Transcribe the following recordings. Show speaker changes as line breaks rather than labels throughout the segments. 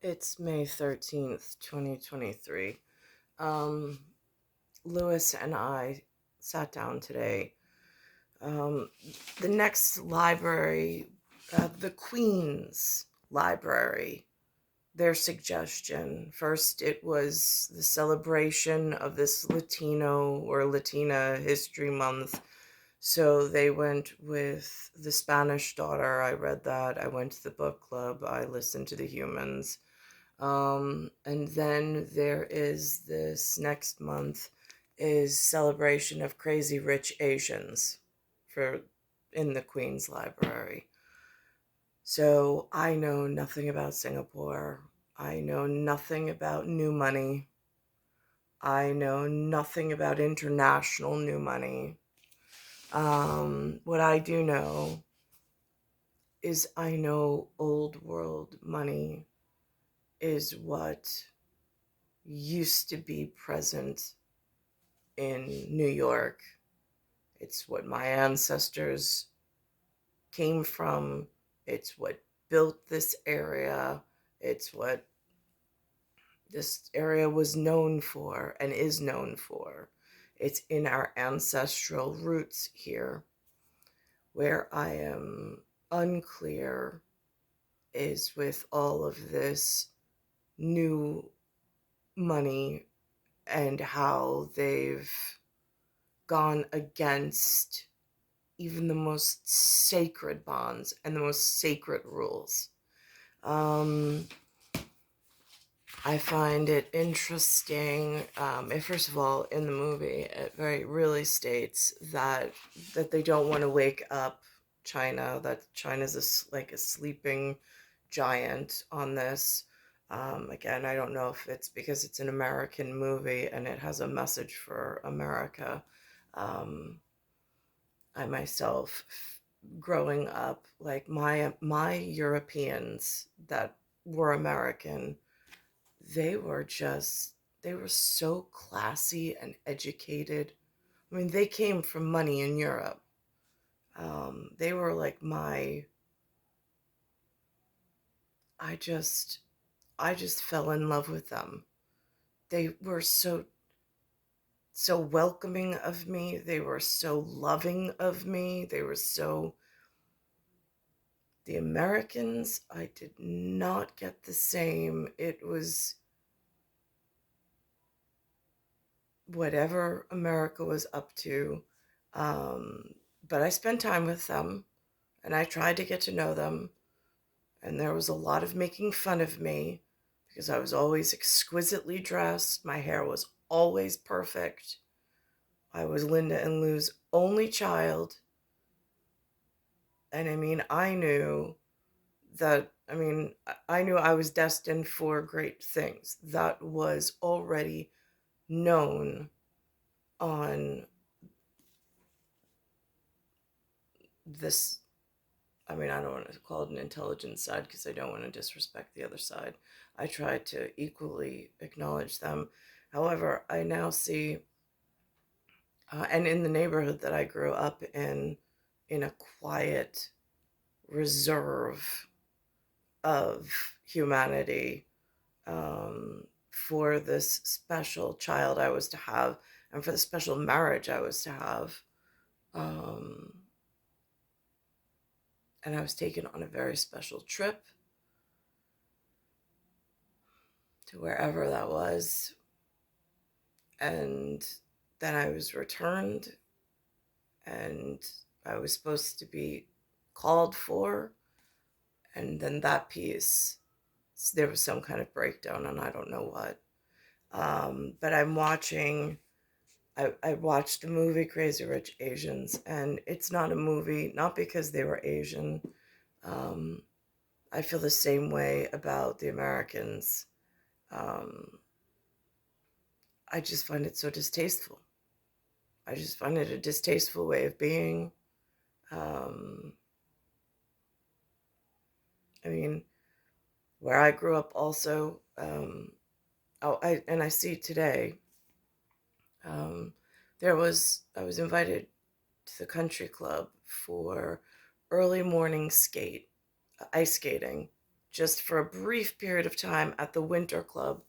It's May 13th, 2023. Um, Lewis and I sat down today. Um, the next library, the Queen's Library, their suggestion. First, it was the celebration of this Latino or Latina History Month. So they went with The Spanish Daughter. I read that. I went to the book club. I listened to The Humans. And then there is this next month is celebration of Crazy Rich Asians for in the Queen's Library. So I know nothing about Singapore. I know nothing about new money. I know nothing about international new money. What I do know is I know old world money is what used to be present in New York. It's what my ancestors came from. It's what built this area. It's what this area was known for and is known for. It's in our ancestral roots here. Where I am unclear is with all of this new money and how they've gone against even the most sacred bonds and the most sacred rules. Um, I find it interesting. First of all, in the movie, it very really states that they don't want to wake up China. That China's like a sleeping giant on this. Again, I don't know if it's because it's an American movie and it has a message for America. Um, I myself, growing up, like my Europeans that were American, they were just they were so classy and educated. I mean, they came from money in Europe. They were like my. I just I just fell in love with them. They were so welcoming of me. They were so loving of me. They were so The Americans, I did not get the same. It was whatever America was up to. Um, but I spent time with them and I tried to get to know them. And there was a lot of making fun of me because I was always exquisitely dressed. My hair was always perfect. I was Linda and Lou's only child. And I mean, I knew I was destined for great things. That was already known on this. I mean, I don't want to call it an intelligence side because I don't want to disrespect the other side. I try to equally acknowledge them. However, I now see, and in the neighborhood that I grew up in a quiet reserve of humanity, for this special child I was to have and for the special marriage I was to have. Um, and I was taken on a very special trip to wherever that was. And then I was returned, and I was supposed to be called for. And then that piece, there was some kind of breakdown, and I don't know what. But I watched the movie Crazy Rich Asians, and it's not a movie, not because they were Asian. Um, I feel the same way about the Americans. Um, I just find it so distasteful. I just find it a distasteful way of being. Um, I mean, where I grew up also, I see today, um, I was invited to the country club for early morning ice skating. just for a brief period of time at the Winter Club.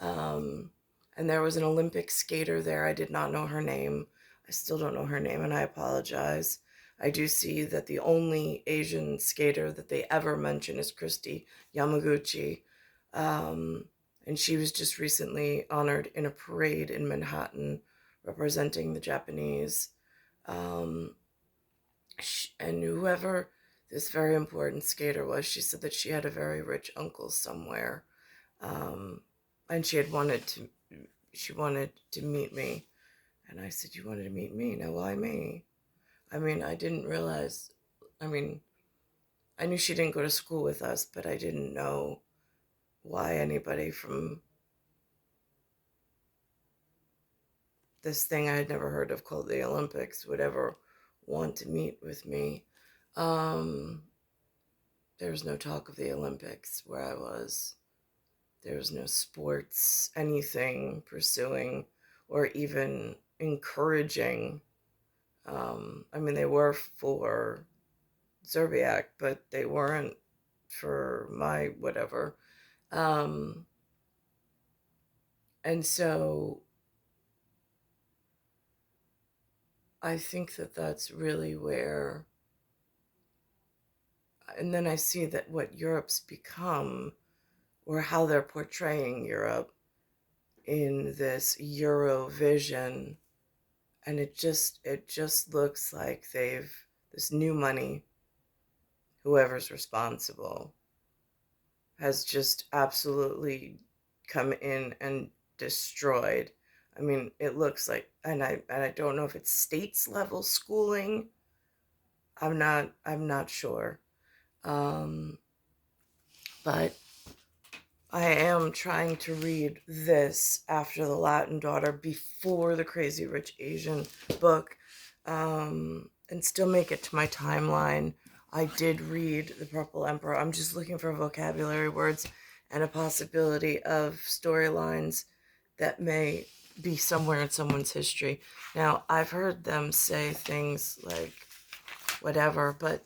Um, and there was an Olympic skater there. I did not know her name. I still don't know her name, and I apologize. I do see that the only Asian skater that they ever mention is Christy Yamaguchi. Um, and she was just recently honored in a parade in Manhattan representing the Japanese. Um, and whoever this very important skater was, she said that she had a very rich uncle somewhere. Um, and she wanted to meet me. And I said, "You wanted to meet me? Now, why me?" I mean, I didn't realize, I mean, I knew she didn't go to school with us, but I didn't know why anybody from this thing I had never heard of called the Olympics would ever want to meet with me. Um, there was no talk of the Olympics where I was. There was no sports, anything pursuing or even encouraging. I mean, they were for Zerbiak, but they weren't for my whatever. Um, and so I think that that's really where, and then I see that what Europe's become, or how they're portraying Europe in this Eurovision, and it just looks like they've, this new money, whoever's responsible, has just absolutely come in and destroyed. I mean, it looks like, and I don't know if it's states level schooling. I'm not sure. Um, but I am trying to read this after the Latin Daughter before the Crazy Rich Asian book, and still make it to my timeline. I did read The Purple Emperor. I'm just looking for vocabulary words and a possibility of storylines that may be somewhere in someone's history. Now, I've heard them say things like whatever, but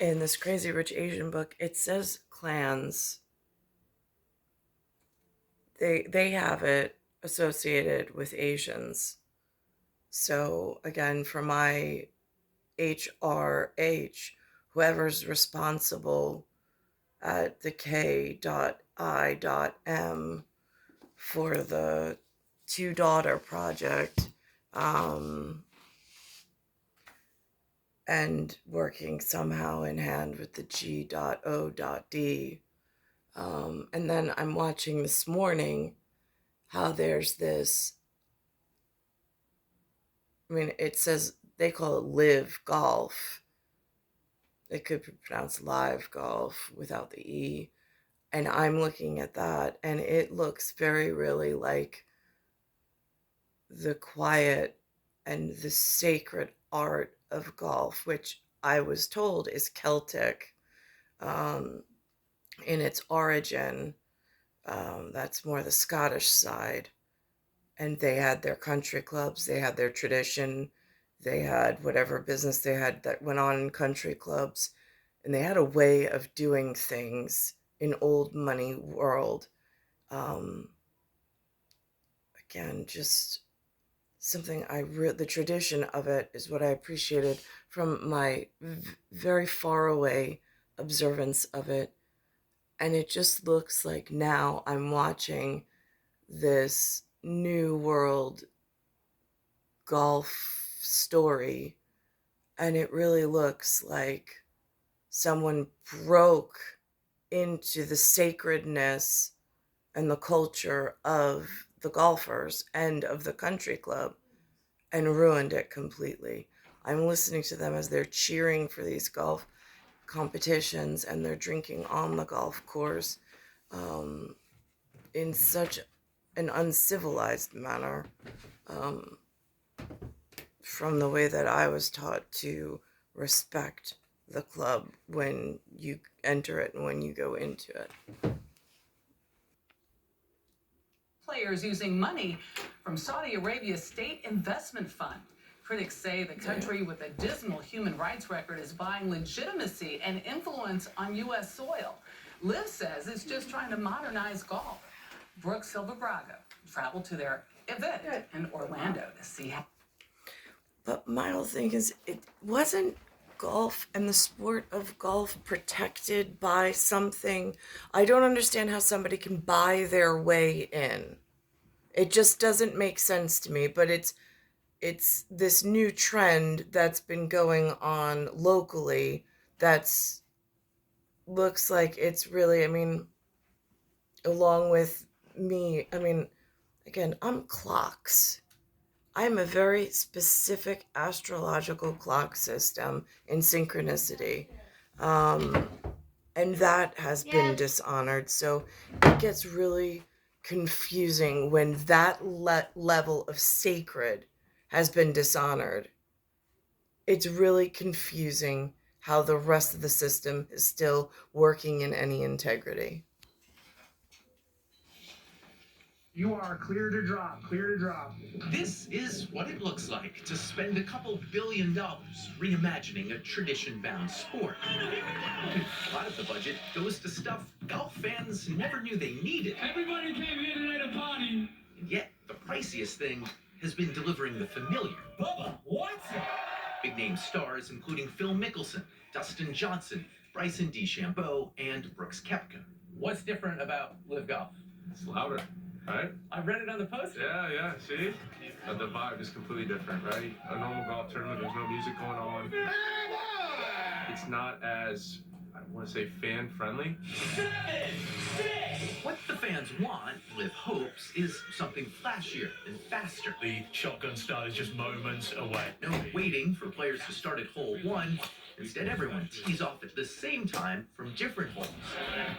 in this Crazy Rich Asian book, it says clans. They have it associated with Asians. So again, for my HRH, whoever's responsible at the K.I.M for the Two Daughter Project, and working somehow in hand with the G.O.D. And then I'm watching this morning how there's this, I mean, it says they call it live golf. It could be pronounced live golf without the E. And I'm looking at that, and it looks very, really like the quiet and the sacred art of golf, which I was told is Celtic um, in its origin. That's more the Scottish side. And they had their country clubs, they had their tradition, they had whatever business they had that went on in country clubs, and they had a way of doing things in old money world. Um, Again, just something the tradition of it is what I appreciated from my very far away observance of it. And it just looks like now I'm watching this new world golf story, and it really looks like someone broke into the sacredness and the culture of the golfers and of the country club and ruined it completely. I'm listening to them as they're cheering for these golf competitions and they're drinking on the golf course um, in such an uncivilized manner, um, from the way that I was taught to respect the club when you enter it and when you go into it.
Players using money from Saudi Arabia's state investment fund. Critics say the country with a dismal human rights record is buying legitimacy and influence on U.S. soil. Liv says it's just trying to modernize golf. Brooke Silva-Braga traveled to their event in Orlando to see how.
But my whole thing is, it wasn't golf and the sport of golf protected by something. I don't understand how somebody can buy their way in. It just doesn't make sense to me, but it's this new trend that's been going on locally that's looks like it's really, I mean, along with me, I mean, again, I'm clocks. I'm a very specific astrological clock system in synchronicity. Um, and that has been dishonored. So it gets really confusing when that level of sacred has been dishonored. It's really confusing how the rest of the system is still working in any integrity.
You are clear to drop, clear to drop.
This is what it looks like to spend a couple $1 billion reimagining a tradition-bound sport. A lot of the budget goes to stuff golf fans never knew they needed.
Everybody came here tonight to party.
And yet, the priciest thing has been delivering the familiar.
Bubba, what?
Big-name stars including Phil Mickelson, Dustin Johnson, Bryson DeChambeau, and Brooks Koepka.
What's different about Live Golf?
It's louder, right?
I read it on the poster.
Yeah, see? The vibe is completely different, right? A normal golf tournament, there's no music going on. It's not as, I want to say, fan-friendly.
What the fans want, Liv hopes, is something flashier and faster.
The shotgun start is just moments away.
No waiting for players to start at hole one. Instead, everyone tees off at the same time from different holes.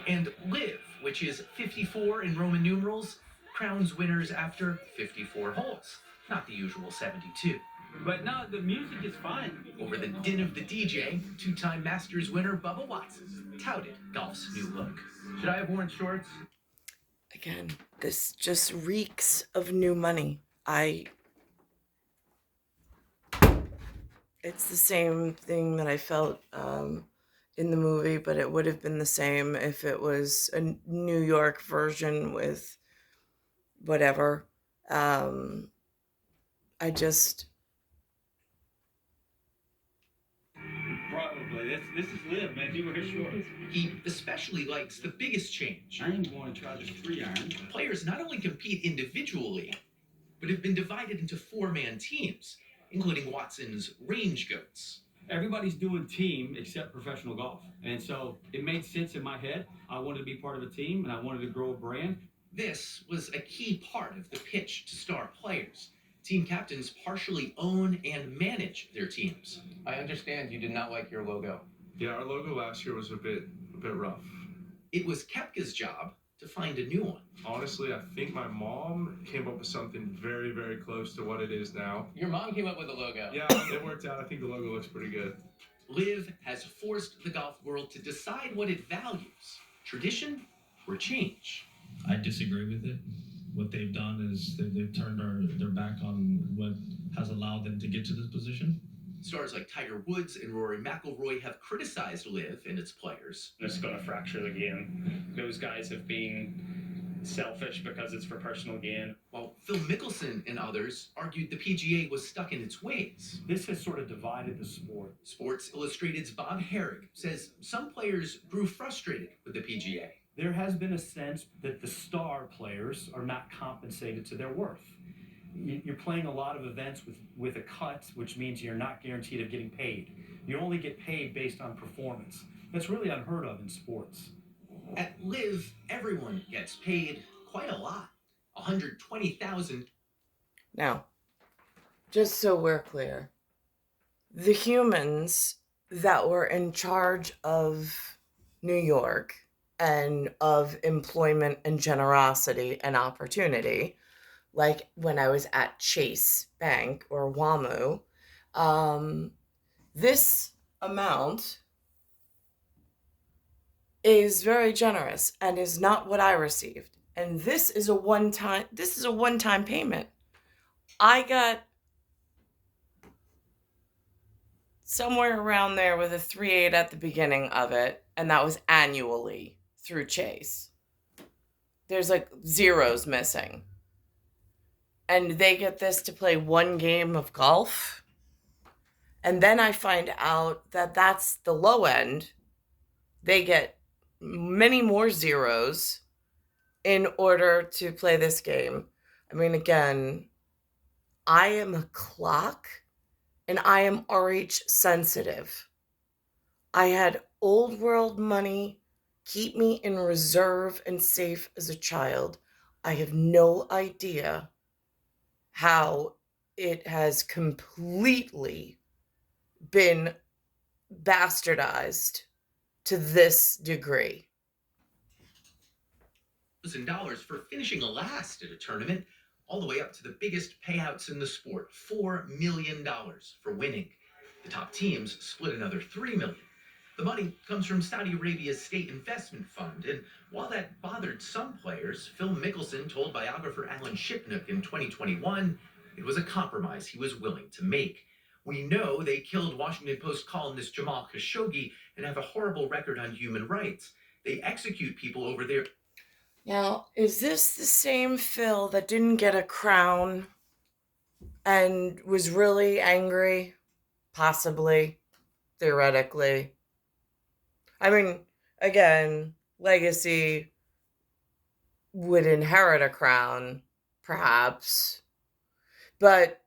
And Liv, which is 54 in Roman numerals, crowns winners after 54 holes, not the usual 72.
But no, the music is fine.
Over the din of the DJ, two-time Masters winner Bubba Watson touted golf's new look.
Should I have worn shorts?
Again, this just reeks of new money. It's the same thing that I felt in the movie, but it would have been the same if it was a New York version with whatever. I just...
Probably. This is Liv, man. He wears shorts.
He especially likes the biggest change.
I ain't going to try this 3-iron.
Players not only compete individually, but have been divided into 4-man teams, including Watson's range goats.
Everybody's doing team except professional golf. And so it made sense in my head. I wanted to be part of a team, and I wanted to grow a brand.
This was a key part of the pitch to star players. Team captains partially own and manage their teams.
I understand you did not like your logo.
Yeah, our logo last year was a bit rough.
It was Koepka's job to find a new one.
Honestly, I think my mom came up with something very, very close to what it is now.
Your mom came up with a logo.
Yeah, it worked out. I think the logo looks pretty good.
Liv has forced the golf world to decide what it values, tradition or change.
I disagree with it. What they've done is they've turned their back on what has allowed them to get to this position.
Stars like Tiger Woods and Rory McIlroy have criticized Liv and its players.
It's going to fracture the game. Those guys have been selfish because it's for personal gain.
While Phil Mickelson and others argued the PGA was stuck in its ways.
This has sort of divided the sport.
Sports Illustrated's Bob Herrig says some players grew frustrated with the PGA.
There has been a sense that the star players are not compensated to their worth. You're playing a lot of events with a cut, which means you're not guaranteed of getting paid. You only get paid based on performance. That's really unheard of in sports.
At Liv, everyone gets paid quite a lot. $120,000.
Now, just so we're clear, the humans that were in charge of New York and of employment and generosity and opportunity, like when I was at Chase Bank or WAMU, this amount is very generous and is not what I received. And this is a one-time payment. I got somewhere around there with a 3.8 at the beginning of it, and that was annually. through Chase. There's like zeros missing. And they get this to play one game of golf. And then I find out that that's the low end. They get many more zeros in order to play this game. I mean, again, I am a clock and I am RH sensitive. I had old world money keep me in reserve and safe as a child. I have no idea how it has completely been bastardized to this degree.
$1,000 for finishing last at a tournament, all the way up to the biggest payouts in the sport, $4 million for winning. The top teams split another $3 million. The money comes from Saudi Arabia's state investment fund, and while that bothered some players, Phil Mickelson told biographer Alan Shipnuck in 2021 it was a compromise he was willing to make. We know they killed Washington Post columnist Jamal Khashoggi and have a horrible record on human rights. They execute people over there.
Now, is this the same Phil that didn't get a crown and was really angry? Possibly, theoretically. I mean, again, legacy would inherit a crown, perhaps. But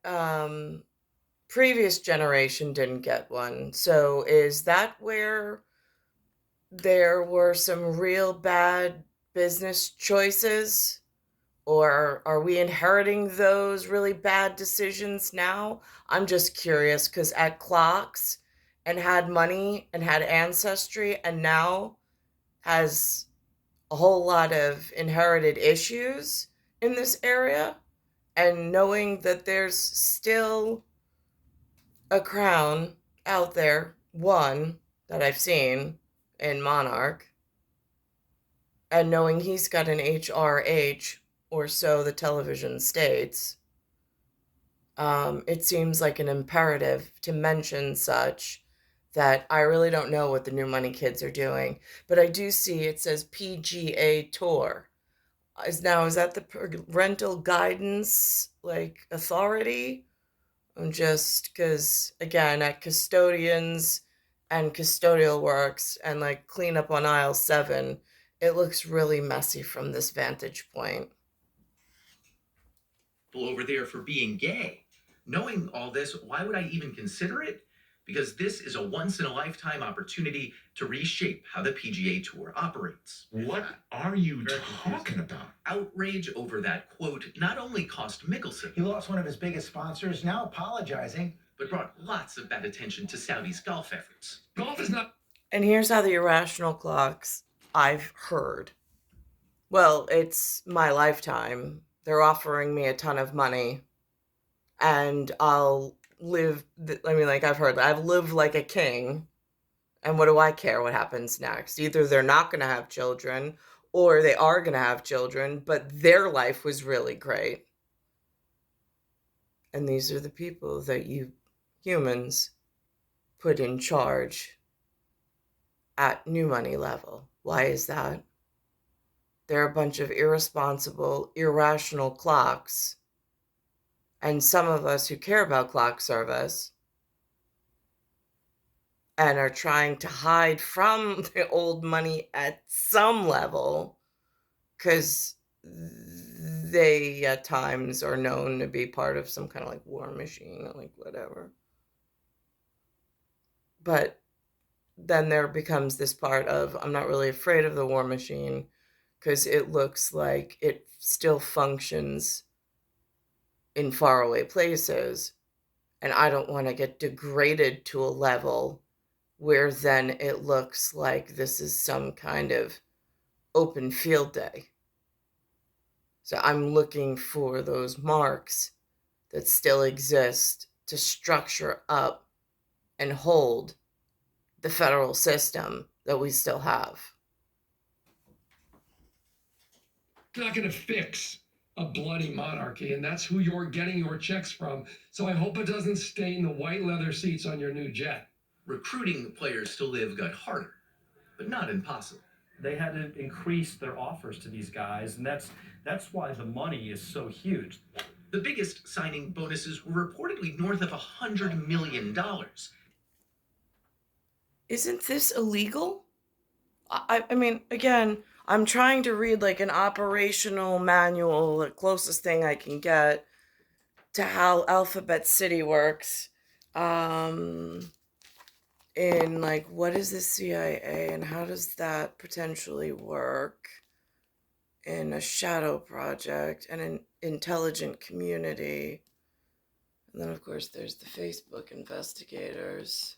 previous generation didn't get one. So is that where there were some real bad business choices? Or are we inheriting those really bad decisions now? I'm just curious because at Clocks and had money and had ancestry and now has a whole lot of inherited issues in this area, and knowing that there's still a crown out there, one that I've seen in Monarch, and knowing he's got an HRH, or so the television states, it seems like an imperative to mention such that I really don't know what the new money kids are doing. But I do see it says PGA Tour. Is that the parental guidance authority? I'm just because again at custodians and custodial works and cleanup on aisle 7, it looks really messy from this vantage point.
Over there for being gay. Knowing all this, why would I even consider it? Because this is a once-in-a-lifetime opportunity to reshape how the PGA Tour operates.
What are you talking about?
Outrage over that quote not only cost Mickelson,
he lost one of his biggest sponsors, now apologizing,
but brought lots of bad attention to Saudi's golf efforts.
Golf is not...
And here's how the irrational clocks, I've heard. Well, it's my lifetime. They're offering me a ton of money, and I'll live, I've heard, I've lived like a king, and what do I care what happens next? Either they're not going to have children, or they are going to have children, but their life was really great. And these are the people that you humans put in charge at new money level. Why is that? They're a bunch of irresponsible, irrational clocks. And some of us who care about clock service and are trying to hide from the old money at some level, because they at times are known to be part of some kind of war machine or whatever. But then there becomes this part of, I'm not really afraid of the war machine because it looks like it still functions in faraway places, and I don't want to get degraded to a level where then it looks like this is some kind of open field day. So I'm looking for those marks that still exist to structure up and hold the federal system that we still have.
It's not going to fix a bloody monarchy, and that's who you're getting your checks from. So I hope it doesn't stain the white leather seats on your new jet.
Recruiting players to live got harder, but not impossible.
they had to increase their offers to these guys, and that's why the money is so huge.
The biggest signing bonuses were reportedly north of $100 million.
Isn't this illegal? I mean, again, I'm trying to read like an operational manual, the closest thing I can get to how Alphabet City works. In like, what is the CIA and how does that potentially work in a shadow project and an intelligent community? And then, of course, there's the Facebook investigators.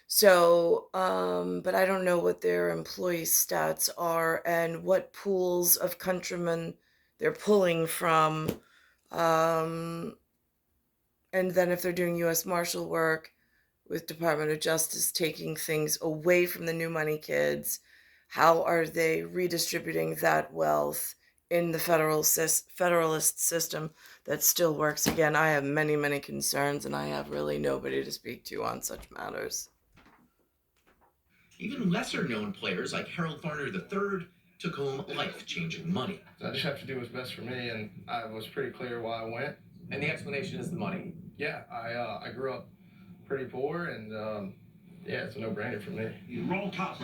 So, but I don't know what their employee stats are and what pools of countrymen they're pulling from. And then if they're doing U.S. Marshal work with Department of Justice, taking things away from the new money kids, how are they redistributing that wealth in the federalist system that still works? Again, I have many, many concerns, and I have really nobody to speak to on such matters.
Even lesser known players like Harold Varner III took home life-changing money.
I just have to do what's best for me, and I was pretty clear why I went.
And the explanation is the money.
Yeah, I grew up pretty poor, and yeah, it's a no-brainer for me.
Roll top,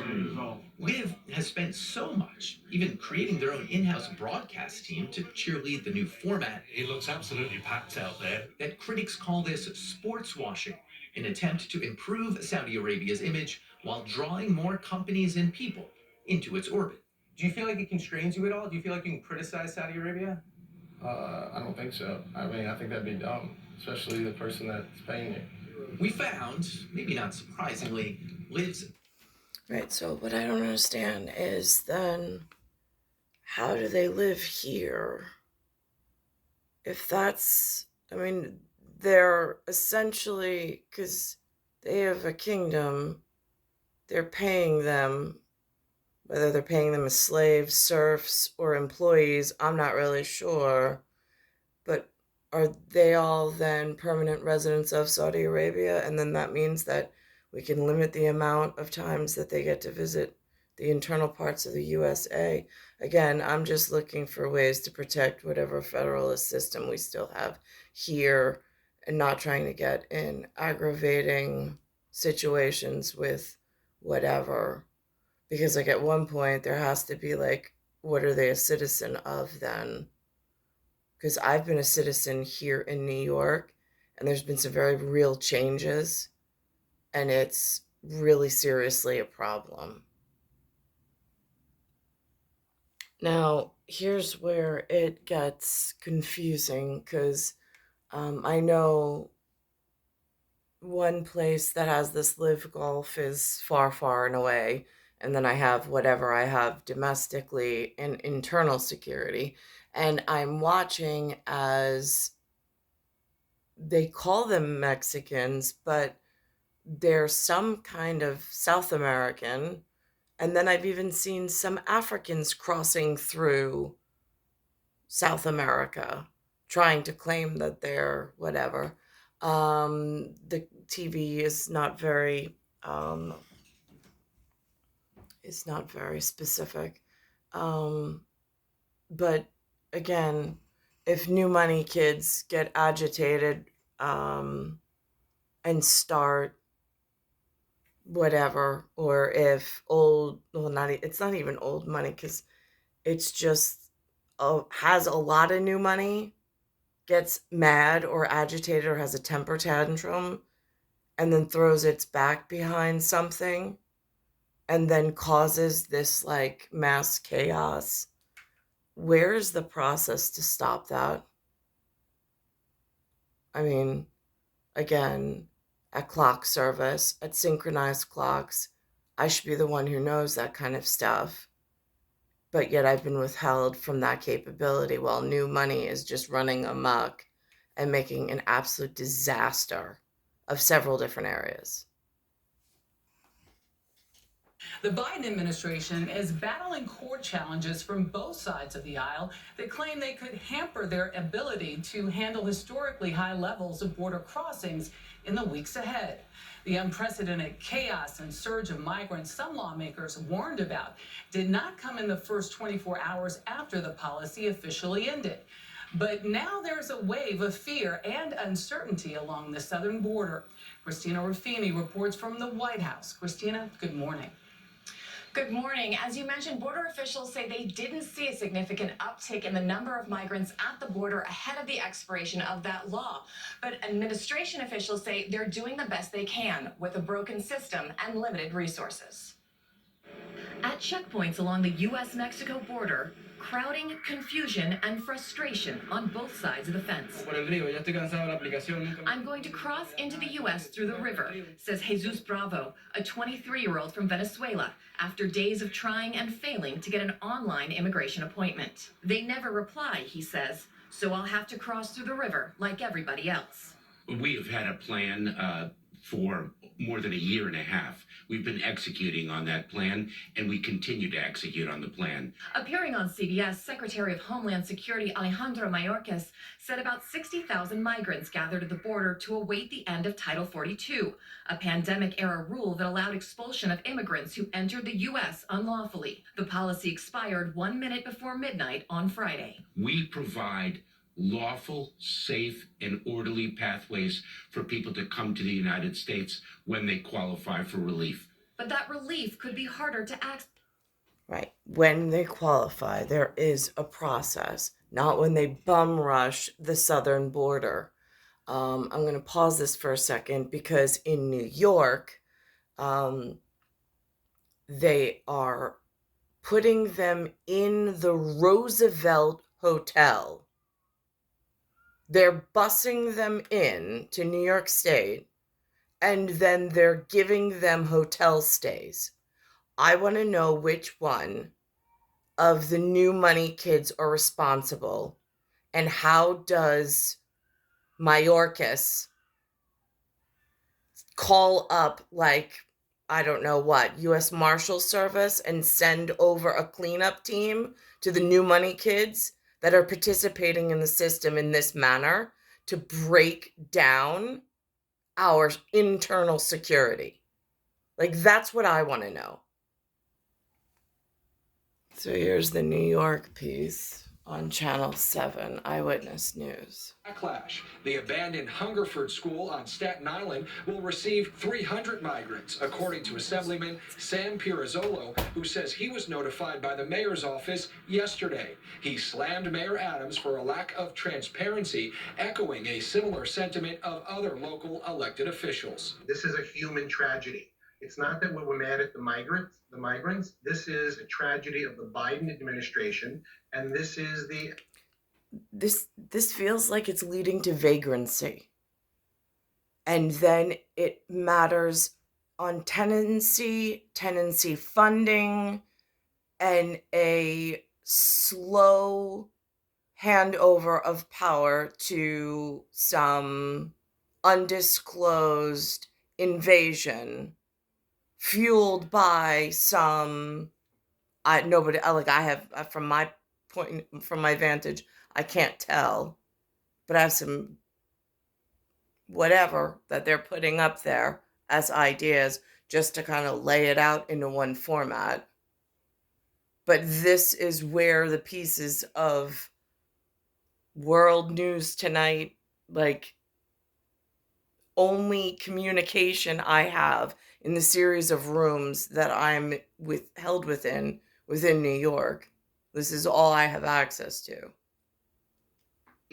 Liv has spent so much, even creating their own in-house broadcast team to cheerlead the new format.
It looks absolutely packed out there.
That critics call this sports washing, an attempt to improve Saudi Arabia's image while drawing more companies and people into its orbit.
Do you feel like it constrains you at all? Do you feel like you can criticize Saudi Arabia?
I don't think so. I mean, I think that'd be dumb, especially the person that's paying you.
We found, maybe not surprisingly, Liv's...
Right, so what I don't understand is then how do they live here? If that's, I mean, they're essentially, because they have a kingdom, they're paying them, whether they're paying them as slaves, serfs, or employees, I'm not really sure. But are they all then permanent residents of Saudi Arabia? And then that means that we can limit the amount of times that they get to visit the internal parts of the USA. Again, I'm just looking for ways to protect whatever federalist system we still have here and not trying to get in aggravating situations with whatever. Because like at one point there has to be like, what are they a citizen of then? Because I've been a citizen here in New York and there's been some very real changes and it's really seriously a problem. Now, here's where it gets confusing because I know one place that has this live golf is far, far and away. And then I have whatever I have domestically in internal security. And I'm watching as they call them Mexicans, but they're some kind of South American. And then I've even seen some Africans crossing through South America, trying to claim that they're whatever. The TV is not very specific. But again, if new money kids get agitated and start whatever, or if old, well, it's not even old money because it's just has a lot of new money, gets mad or agitated or has a temper tantrum, and then throws its back behind something, and then causes this like mass chaos. Where's the process to stop that? I mean, again, at clock service, at synchronized clocks, I should be the one who knows that kind of stuff. But yet I've been withheld from that capability while new money is just running amok and making an absolute disaster of several different areas.
The Biden administration is battling court challenges from both sides of the aisle that claim they could hamper their ability to handle historically high levels of border crossings in the weeks ahead. The unprecedented chaos and surge of migrants some lawmakers warned about did not come in the first 24 hours after the policy officially ended. But now there's a wave of fear and uncertainty along the southern border. Christina Ruffini reports from the White House. Christina, good morning.
Good morning. As you mentioned, border officials say they didn't see a significant uptick in the number of migrants at the border ahead of the expiration of that law. But administration officials say they're doing the best they can with a broken system and limited resources. At checkpoints along the U.S.-Mexico border, crowding, confusion, and frustration on both sides of the fence. I'm going to cross into the U.S. through the river, says Jesus Bravo, a 23-year-old from Venezuela, after days of trying and failing to get an online immigration appointment. They never reply, he says, so I'll have to cross through the river like everybody else.
We have had a plan for more than a year and a half. We've been executing on that plan, and we continue to execute on the plan.
Appearing on CBS, Secretary of Homeland Security Alejandro Mayorkas said about 60,000 migrants gathered at the border to await the end of Title 42, a pandemic-era rule that allowed expulsion of immigrants who entered the U.S. unlawfully. The policy expired 1 minute before midnight on Friday.
We provide lawful, safe, and orderly pathways for people to come to the United States when they qualify for relief.
But that relief could be harder to access.
Right. When they qualify, there is a process, not when they bum rush the southern border. I'm going to pause this for a second because in New York, they are putting them in the Roosevelt Hotel. They're busing them in to New York State, and then they're giving them hotel stays. I want to know which one of the new money kids are responsible, and how does Mayorkas call up, like, I don't know what, U.S. Marshal Service and send over a cleanup team to the new money kids that are participating in the system in this manner to break down our internal security. Like, that's what I want to know. So here's the New York piece on Channel 7 Eyewitness News.
Backlash. The abandoned Hungerford School on Staten Island will receive 300 migrants, according to Assemblyman Sam Pirazzolo, who says he was notified by the mayor's office yesterday. He slammed Mayor Adams for a lack of transparency, echoing a similar sentiment of other local elected officials.
This is a human tragedy. It's not that we're mad at the migrants. This is a tragedy of the Biden administration, and this is
this feels like it's leading to vagrancy. And then it matters on tenancy funding, and a slow handover of power to some undisclosed invasion fueled by some nobody, like, I have, from my point, from my vantage, I can't tell, but I have some whatever that they're putting up there as ideas just to kind of lay it out into one format. But this is where the pieces of World News Tonight, like, only communication I have in the series of rooms that I'm held within New York. This is all I have access to.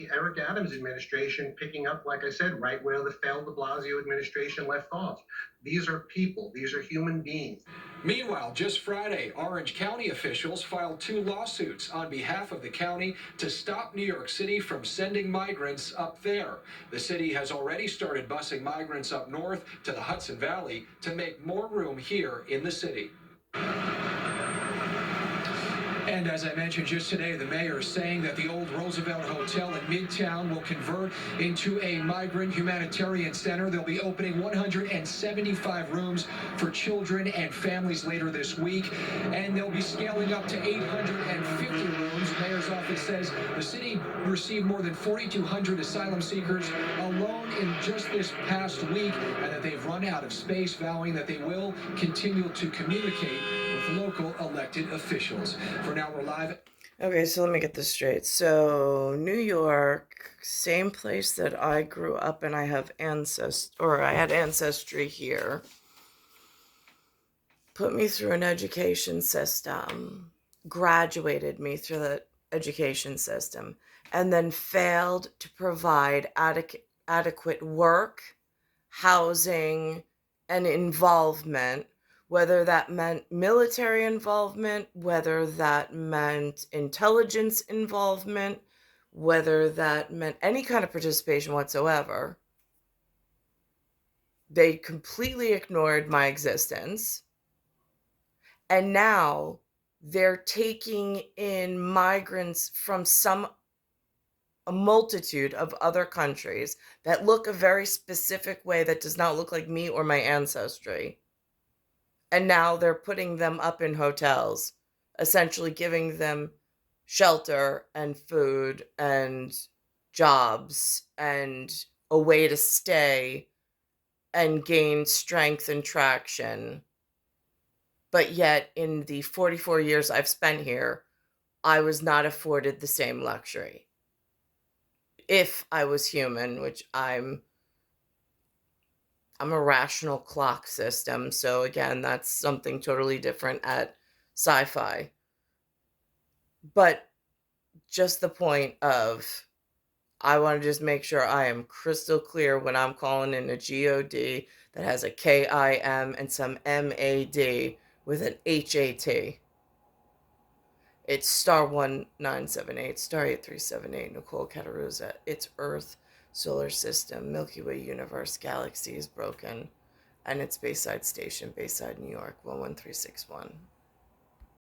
the Eric Adams administration picking up, like I said, right where the failed de Blasio administration left off. These are people. These are human beings.
Meanwhile, just Friday, Orange County officials filed 2 lawsuits on behalf of the county to stop New York City from sending migrants up there. The city has already started busing migrants up north to the Hudson Valley to make more room here in the city. And as I mentioned just today, the mayor is saying that the old Roosevelt Hotel in Midtown will convert into a migrant humanitarian center. They'll be opening 175 rooms for children and families later this week, and they'll be scaling up to 850 rooms. The mayor's office says the city received more than 4,200 asylum seekers alone in just this past week, and that they've run out of space, vowing that they will continue to communicate with local elected officials. For now, we're live.
Okay, so let me get this straight. So, New York, same place that I grew up in. I had ancestry here. Put me through an education system, graduated me through the education system, and then failed to provide adequate work, housing, and involvement, whether that meant military involvement, whether that meant intelligence involvement, whether that meant any kind of participation whatsoever. They completely ignored my existence. And now they're taking in migrants from a multitude of other countries that look a very specific way that does not look like me or my ancestry. And now they're putting them up in hotels, essentially giving them shelter and food and jobs and a way to stay and gain strength and traction. But yet, in the 44 years I've spent here, I was not afforded the same luxury. If I was human, which I'm a rational clock system, so again, that's something totally different at sci-fi. But just the point of, I want to just make sure I am crystal clear when I'm calling in a GOD that has a KIM and some MAD with an HAT. It's star 1978, star 8378, Nicole, Cattaruzza. It's Earth, solar system, Milky Way universe, galaxy is broken, and it's Bayside Station, Bayside, New York, 11361.